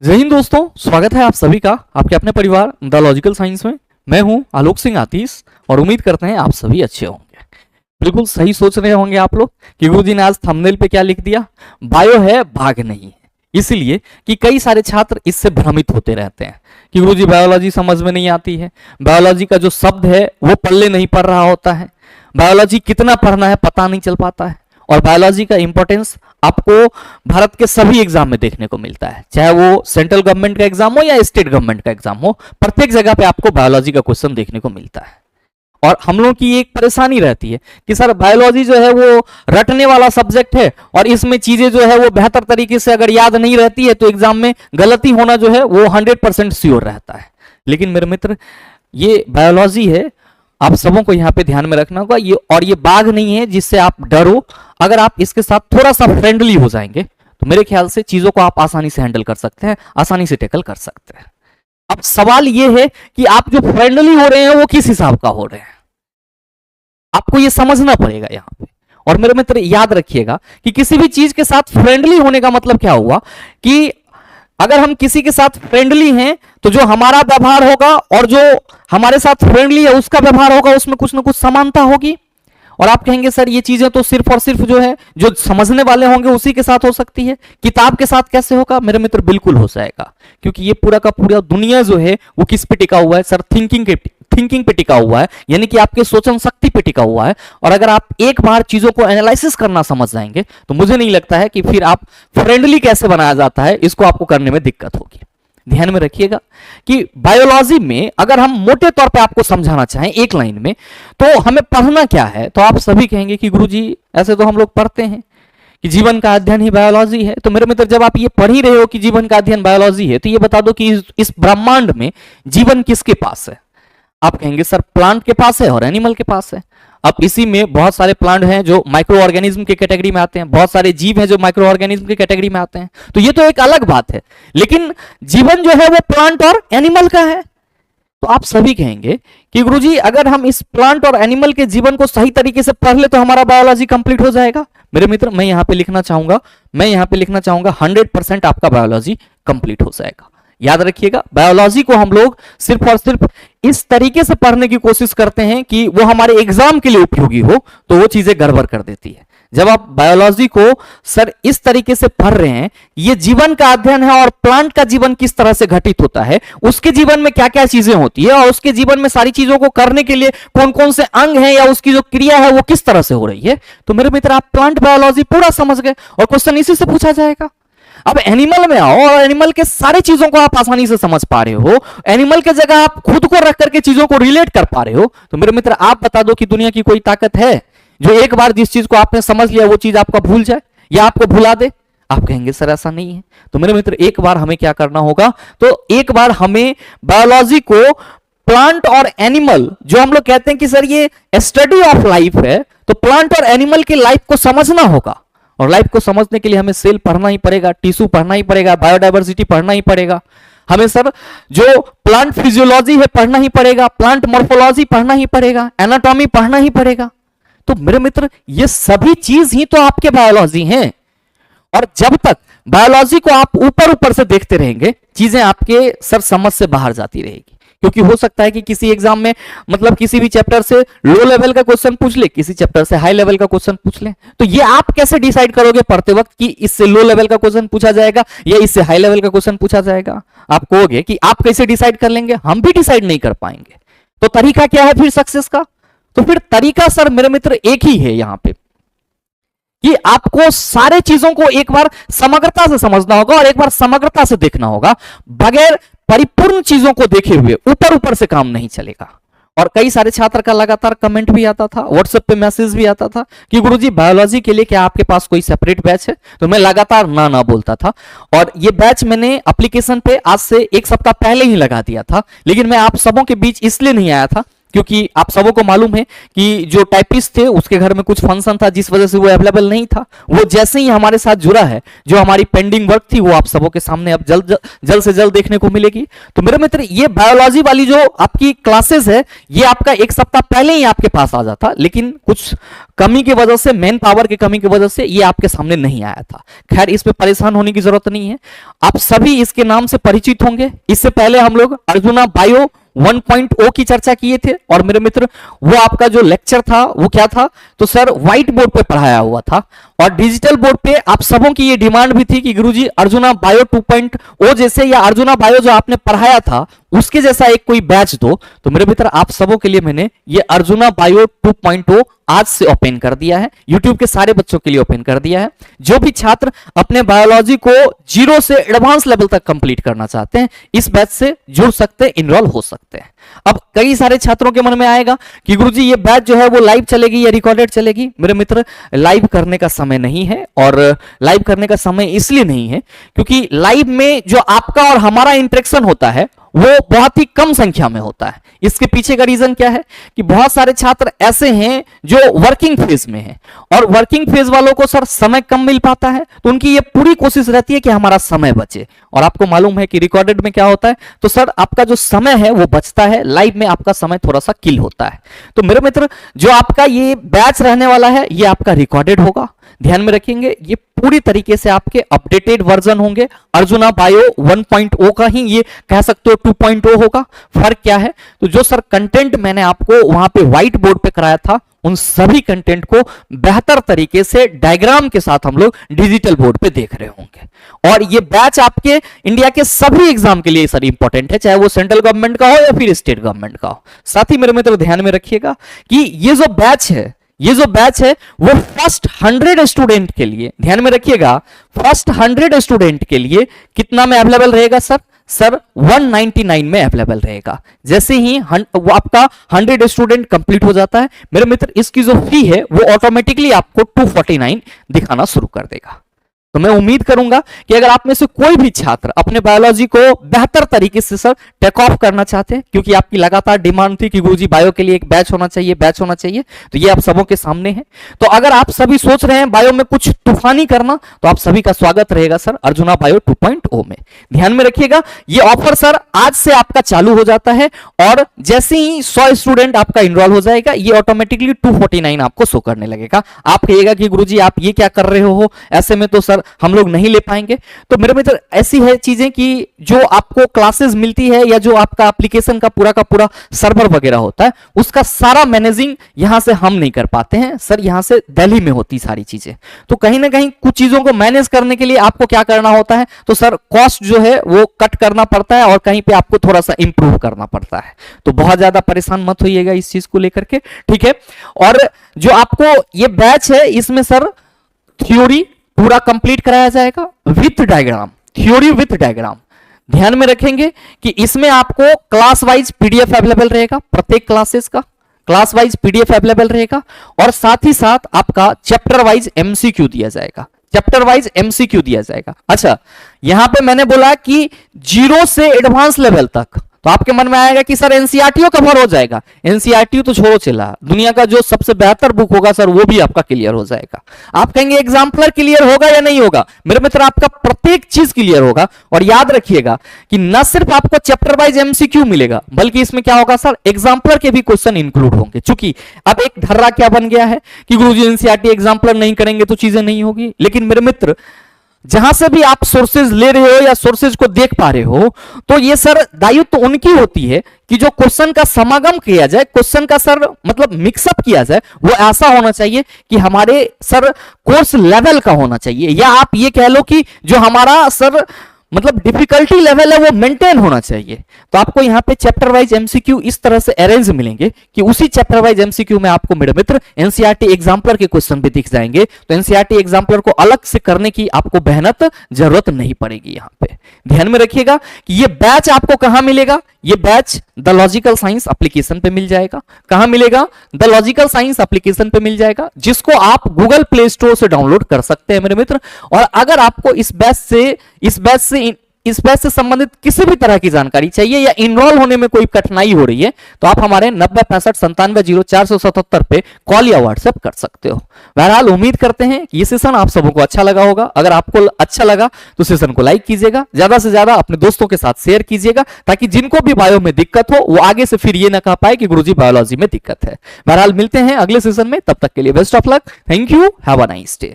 जय हिंद दोस्तों, स्वागत है आप सभी का आपके अपने परिवार द लॉजिकल साइंस में। मैं हूं आलोक सिंह आतीश और उम्मीद करते हैं आप सभी अच्छे होंगे। बिल्कुल सही सोच रहे होंगे आप लोग कि गुरुजी ने आज थंबनेल पे क्या लिख दिया, बायो है भाग नहीं है। इसलिए कि कई सारे छात्र इससे भ्रमित होते रहते हैं कि गुरुजी बायोलॉजी समझ में नहीं आती है, बायोलॉजी का जो शब्द है वो पल्ले नहीं पड़ रहा होता है, बायोलॉजी कितना पढ़ना है पता नहीं चल पाता है। और बायोलॉजी का इंपॉर्टेंस आपको भारत के सभी एग्जाम में देखने को मिलता है, चाहे वो सेंट्रल गवर्नमेंट का एग्जाम हो या स्टेट गवर्नमेंट का एग्जाम हो, प्रत्येक जगह पे आपको बायोलॉजी का क्वेश्चन देखने को मिलता है। और हम लोग की एक परेशानी रहती है कि सर बायोलॉजी जो है वो रटने वाला सब्जेक्ट है और इसमें चीजें जो है वो बेहतर तरीके से अगर याद नहीं रहती है तो एग्जाम में गलती होना जो है वो 100% श्योर रहता है। लेकिन मेरे मित्र, ये बायोलॉजी है, आप सबों को यहाँ पे ध्यान में रखना होगा। ये बाघ नहीं है जिससे आप डरो। अगर आप इसके साथ थोड़ा सा फ्रेंडली हो जाएंगे तो मेरे ख्याल से चीजों को आप आसानी से हैंडल कर सकते हैं, आसानी से टैकल कर सकते हैं। अब सवाल ये है कि आप जो फ्रेंडली हो रहे हैं वो किस हिसाब का हो रहे हैं, आपको ये समझना पड़ेगा यहाँ पे। और मेरे मित्र याद रखिएगा कि किसी भी चीज के साथ फ्रेंडली होने का मतलब क्या हुआ कि अगर हम किसी के साथ फ्रेंडली हैं तो जो हमारा व्यवहार होगा और जो हमारे साथ फ्रेंडली है उसका व्यवहार होगा, उसमें कुछ ना कुछ समानता होगी। और आप कहेंगे सर ये चीजें तो सिर्फ और सिर्फ जो है जो समझने वाले होंगे उसी के साथ हो सकती है, किताब के साथ कैसे होगा? मेरे मित्र बिल्कुल हो जाएगा, क्योंकि ये पूरा का पूरा दुनिया जो है वो किस पे टिका हुआ है सर? थिंकिंग पे टिका हुआ है, यानी कि आपके सोचन शक्ति पे टिका हुआ है। और अगर आप एक बार चीजों को एनालिसिस करना समझ जाएंगे तो मुझे नहीं लगता है कि फिर आप फ्रेंडली कैसे बनाया जाता है इसको आपको करने में दिक्कत होगी। ध्यान में रखिएगा कि बायोलॉजी में अगर हम मोटे तौर पे आपको समझाना चाहें एक लाइन में तो हमें पढ़ना क्या है, तो आप सभी कहेंगे कि गुरुजी ऐसे तो हम लोग पढ़ते हैं कि जीवन का अध्ययन ही बायोलॉजी है। तो मेरे मित्र, जब आप ये पढ़ ही रहे हो कि जीवन का अध्ययन बायोलॉजी है तो ये बता दो कि इस ब्रह्मांड में जीवन किसके पास है? आप कहेंगे सर प्लांट के पास है और एनिमल के पास है। अब इसी में बहुत सारे प्लांट हैं जो माइक्रो ऑर्गेनिज्म के कैटेगरी में आते हैं, बहुत सारे जीव हैं जो माइक्रो ऑर्गेनिज्म के कैटेगरी में आते हैं, तो ये तो एक अलग बात है। लेकिन जीवन जो है वो प्लांट और एनिमल का है। तो आप सभी कहेंगे कि गुरुजी अगर हम इस प्लांट और एनिमल के जीवन को सही तरीके से पढ़ ले तो हमारा बायोलॉजी कंप्लीट हो जाएगा। मेरे मित्र, मैं यहां पे लिखना चाहूंगा 100% आपका बायोलॉजी कंप्लीट हो जाएगा। याद रखिएगा, बायोलॉजी को हम लोग सिर्फ और सिर्फ इस तरीके से पढ़ने की कोशिश करते हैं कि वो हमारे एग्जाम के लिए उपयोगी हो, तो वो चीजें गड़बड़ कर देती है। जब आप बायोलॉजी को सर इस तरीके से पढ़ रहे हैं, ये जीवन का अध्ययन है और प्लांट का जीवन किस तरह से घटित होता है, उसके जीवन में क्या क्या चीजें होती है और उसके जीवन में सारी चीजों को करने के लिए कौन कौन से अंग हैं या उसकी जो क्रिया है वो किस तरह से हो रही है, तो मेरे मित्र आप प्लांट बायोलॉजी पूरा समझ गए और क्वेश्चन इसी से पूछा जाएगा। अब एनिमल में आओ और एनिमल के सारे चीजों को आप आसानी से समझ पा रहे हो, एनिमल के जगह आप खुद को रख करके चीजों को रिलेट कर पा रहे हो, तो मेरे मित्र आप बता दो कि दुनिया की कोई ताकत है जो एक बार जिस चीज को आपने समझ लिया वो चीज आपका भूल जाए या आपको भुला दे? आप कहेंगे सर ऐसा नहीं है। तो मेरे मित्र एक बार हमें क्या करना होगा, तो एक बार हमें बायोलॉजी को प्लांट और एनिमल, जो हम लोग कहते हैं कि सर ये स्टडी ऑफ लाइफ है, तो प्लांट और एनिमल की लाइफ को समझना होगा। और लाइफ को समझने के लिए हमें सेल पढ़ना ही पड़ेगा, टिश्यू पढ़ना ही पड़ेगा, बायोडाइवर्सिटी पढ़ना ही पड़ेगा, हमें सर जो प्लांट फिजियोलॉजी है पढ़ना ही पड़ेगा, प्लांट मॉर्फोलॉजी पढ़ना ही पड़ेगा, एनाटॉमी पढ़ना ही पड़ेगा। तो मेरे मित्र ये सभी चीज ही तो आपके बायोलॉजी हैं। और जब तक बायोलॉजी को आप ऊपर ऊपर से देखते रहेंगे चीजें आपके सर समझ से बाहर जाती रहेगी। क्योंकि हो सकता है कि किसी एग्जाम में मतलब किसी भी चैप्टर से लो लेवल का क्वेश्चन पूछ ले, किसी चैप्टर से हाई लेवल का क्वेश्चन पूछ ले, तो ये आप कैसे डिसाइड करोगे पढ़ते वक्त कि इससे लो लेवल का क्वेश्चन पूछा जाएगा या इससे हाई लेवल का क्वेश्चन पूछा जाएगा? आप कहोगे कि आप कैसे डिसाइड कर लेंगे? हम भी डिसाइड नहीं कर पाएंगे। तो तरीका क्या है फिर सक्सेस का? तो फिर तरीका सर मेरे मित्र एक ही है यहां पे कि आपको सारे चीजों को एक बार समग्रता से समझना होगा और एक बार समग्रता से देखना होगा। बगैर परिपूर्ण चीजों को देखे हुए ऊपर ऊपर से काम नहीं चलेगा। और कई सारे छात्र का लगातार कमेंट भी आता था, व्हाट्सएप पे मैसेज भी आता था कि गुरुजी बायोलॉजी के लिए क्या आपके पास कोई सेपरेट बैच है? तो मैं लगातार ना बोलता था। और ये बैच मैंने एप्लीकेशन पे आज से एक सप्ताह पहले ही लगा दिया था, लेकिन मैं आप सबों के बीच इसलिए नहीं आया था क्योंकि आप सबों को मालूम है कि जो टाइपिस्ट थे उसके घर में कुछ फंक्शन था जिस वजह से वो अवेलेबल नहीं था। वो जैसे ही हमारे साथ जुड़ा है, जो हमारी पेंडिंग वर्क थी वो आप सबों के सामने अब जल्द से जल्द देखने को मिलेगी। तो मेरे मित्र, ये बायोलॉजी वाली जो आपकी क्लासेस है ये आपका एक सप्ताह पहले ही आपके पास आ जाता, लेकिन कुछ कमी की वजह से, मैन पावर की कमी की वजह से ये आपके सामने नहीं आया था। खैर, इस पे परेशान होने की जरूरत नहीं है, आप सभी इसके नाम से परिचित होंगे। इससे पहले हम लोग अर्जुना बायो 1.0 की चर्चा किए थे और मेरे मित्र वो आपका जो लेक्चर था वो क्या था, तो सर व्हाइट बोर्ड पे पढ़ाया हुआ था और डिजिटल बोर्ड पे आप सबों की ये डिमांड भी थी कि गुरुजी अर्जुना बायो 2.0 जैसे या अर्जुना बायो जो आपने पढ़ाया था उसके जैसा एक कोई बैच दो। तो मेरे मित्र आप सबों के लिए मैंने ये अर्जुना बायो 2.0 आज से ओपन कर दिया है, यूट्यूब के सारे बच्चों के लिए ओपन कर दिया है। जो भी छात्र अपने बायोलॉजी को 0 से एडवांस लेवल तक कंप्लीट करना चाहते हैं इस बैच से जुड़ सकते हैं, इनरोल हो सकते हैं। अब कई सारे छात्रों के मन में आएगा कि गुरुजी ये बैच जो है वो लाइव चलेगी या रिकॉर्डेड चलेगी। मेरे मित्र, लाइव करने का समय नहीं है, और लाइव करने का समय इसलिए नहीं है क्योंकि लाइव में जो आपका और हमारा इंटरेक्शन होता है वो बहुत ही कम संख्या में होता है। इसके पीछे का रीजन क्या है कि बहुत सारे छात्र ऐसे हैं जो वर्किंग फेज में हैं और वर्किंग फेज वालों को सर समय कम मिल पाता है, तो उनकी ये पूरी कोशिश रहती है कि हमारा समय बचे। और आपको मालूम है कि रिकॉर्डेड में क्या होता है, तो सर आपका जो समय है वो बचता है, लाइव में आपका समय थोड़ा सा किल होता है। तो मेरे मित्र, जो आपका ये बैच रहने वाला है ये आपका रिकॉर्डेड होगा, ध्यान में रखेंगे। ये पूरी तरीके से आपके अपडेटेड वर्जन होंगे। अर्जुना बायो 1.0 का ही ये कह सकते हो 2.0 होगा। फर्क क्या है, तो जो सर कंटेंट मैंने आपको वहां पे व्हाइट बोर्ड पे कराया था उन सभी कंटेंट को बेहतर तरीके से डायग्राम के साथ हम लोग डिजिटल बोर्ड पे देख रहे होंगे। और ये बैच आपके इंडिया के सभी एग्जाम के लिए सर इंपॉर्टेंट है, चाहे वो सेंट्रल गवर्नमेंट का हो या फिर स्टेट गवर्नमेंट का हो। साथ ही मेरे मित्र ध्यान में रखिएगा कि ये जो बैच है वो फर्स्ट 100 स्टूडेंट के लिए, ध्यान में रखिएगा, फर्स्ट 100 स्टूडेंट के लिए कितना में अवेलेबल रहेगा सर 199 में अवेलेबल रहेगा। जैसे ही वो आपका 100 स्टूडेंट कंप्लीट हो जाता है मेरे मित्र, इसकी जो फी है वो ऑटोमेटिकली आपको 249 दिखाना शुरू कर देगा। तो मैं उम्मीद करूंगा कि अगर आप में से कोई भी छात्र अपने बायोलॉजी को बेहतर तरीके से सर टेक ऑफ करना चाहते हैं, क्योंकि आपकी लगातार डिमांड थी कि गुरुजी बायो के लिए एक बैच होना चाहिए, तो ये आप सबों के सामने है। तो अगर आप सभी सोच रहे हैं बायो में कुछ तूफानी करना, तो आप सभी का स्वागत रहेगा सर अर्जुना बायो 2.0 में। ध्यान में रखिएगा, ये ऑफर सर आज से आपका चालू हो जाता है और जैसे ही 100 स्टूडेंट आपका इनरोल हो जाएगा ये ऑटोमेटिकली 249 आपको शो करने लगेगा। आप कहिएगा कि गुरुजी आप ये क्या कर रहे हो, ऐसे में तो सर हम लोग नहीं ले पाएंगे। तो मेरे मित्र, ऐसी है चीजें कि जो आपको क्लासेस मिलती है या जो आपका एप्लीकेशन का पूरा सर्वर वगैरह होता है उसका सारा मैनेजिंग यहां से हम नहीं कर पाते हैं सर, यहां से दिल्ली में होती सारी चीजें। तो कहीं ना कहीं कुछ चीजों को मैनेज करने के लिए आपको क्या करना होता है, तो सर कॉस्ट जो है वो कट करना पड़ता है और कहीं पे आपको थोड़ा सा इंप्रूव करना पड़ता है। तो बहुत ज्यादा परेशान मत होइएगा इस चीज को लेकर के, ठीक है। और जो आपको ये बैच है इसमें सर थ्योरी पूरा कंप्लीट कराया जाएगा with diagram, theory with diagram. ध्यान में रखेंगे कि इसमें आपको क्लास वाइज पीडीएफ अवेलेबल रहेगा, प्रत्येक क्लासेस का क्लास वाइज पीडीएफ अवेलेबल रहेगा और साथ ही साथ आपका चैप्टर वाइज एमसीक्यू दिया जाएगा, अच्छा, यहां पे मैंने बोला कि 0 से एडवांस लेवल तक, तो आपके मन में आएगा कि सर एनसीईआरटी कवर हो जाएगा। एनसीईआरटी तो छोड़ो चिल्ला, दुनिया का जो सबसे बेहतर बुक होगा सर वो भी आपका क्लियर हो जाएगा। आप कहेंगे एग्जाम्पलर क्लियर होगा या नहीं होगा, मेरे मित्र आपका प्रत्येक चीज क्लियर होगा। और याद रखिएगा कि न सिर्फ आपको चैप्टर वाइज एमसीक्यू मिलेगा बल्कि इसमें क्या होगा सर, एग्जाम्पलर के भी क्वेश्चन इंक्लूड होंगे। चूंकि अब एक धर्रा क्या बन गया है कि गुरुजी एनसीईआरटी एग्जाम्पलर नहीं करेंगे तो चीजें नहीं होगी, लेकिन मेरे मित्र जहां से भी आप सोर्सेज ले रहे हो या सोर्सेज को देख पा रहे हो, तो ये सर दायित्व तो उनकी होती है कि जो क्वेश्चन का समागम किया जाए, क्वेश्चन का सर मतलब मिक्सअप किया जाए, वो ऐसा होना चाहिए कि हमारे सर कोर्स लेवल का होना चाहिए, या आप ये कह लो कि जो हमारा सर मतलब डिफिकल्टी लेवल है वो मेंटेन होना चाहिए। तो आपको यहाँ पे चैप्टर वाइज एमसीक्यू इस तरह से अरेंज मिलेंगे कि उसी चैप्टर वाइज एमसीक्यू में आपको मेरे मित्र एनसीईआरटी एग्जाम्पलर के क्वेश्चन भी दिख जाएंगे। तो एनसीईआरटी एग्जाम्पलर को अलग से करने की आपको मेहनत जरूरत नहीं पड़ेगी। यहाँ पे ध्यान में रखिएगा कि ये बैच आपको कहां मिलेगा, ये batch the logical science application पे मिल जाएगा। कहां मिलेगा, द लॉजिकल साइंस एप्लीकेशन पे मिल जाएगा, जिसको आप गूगल प्ले स्टोर से डाउनलोड कर सकते हैं मेरे मित्र। और अगर आपको इस बैच से इस बैच से संबंधित किसी भी तरह की जानकारी चाहिए या इनरोल होने में कोई कठिनाई हो रही है तो आप हमारे 9065970477 पे कॉल या व्हाट्सएप कर सकते हो। बहरहाल उम्मीद करते हैं कि ये सेशन आप सबों को अच्छा लगा होगा। अगर आपको अच्छा लगा तो सेशन को लाइक कीजिएगा, ज्यादा से ज्यादा अपने दोस्तों के साथ शेयर कीजिएगा ताकि जिनको भी बायो में दिक्कत हो वो आगे से फिर ये ना कह पाए कि गुरुजी बायोलॉजी में दिक्कत है। बहरहाल मिलते हैं अगले सेशन में, तब तक के लिए best of luck. Thank you, have a nice day.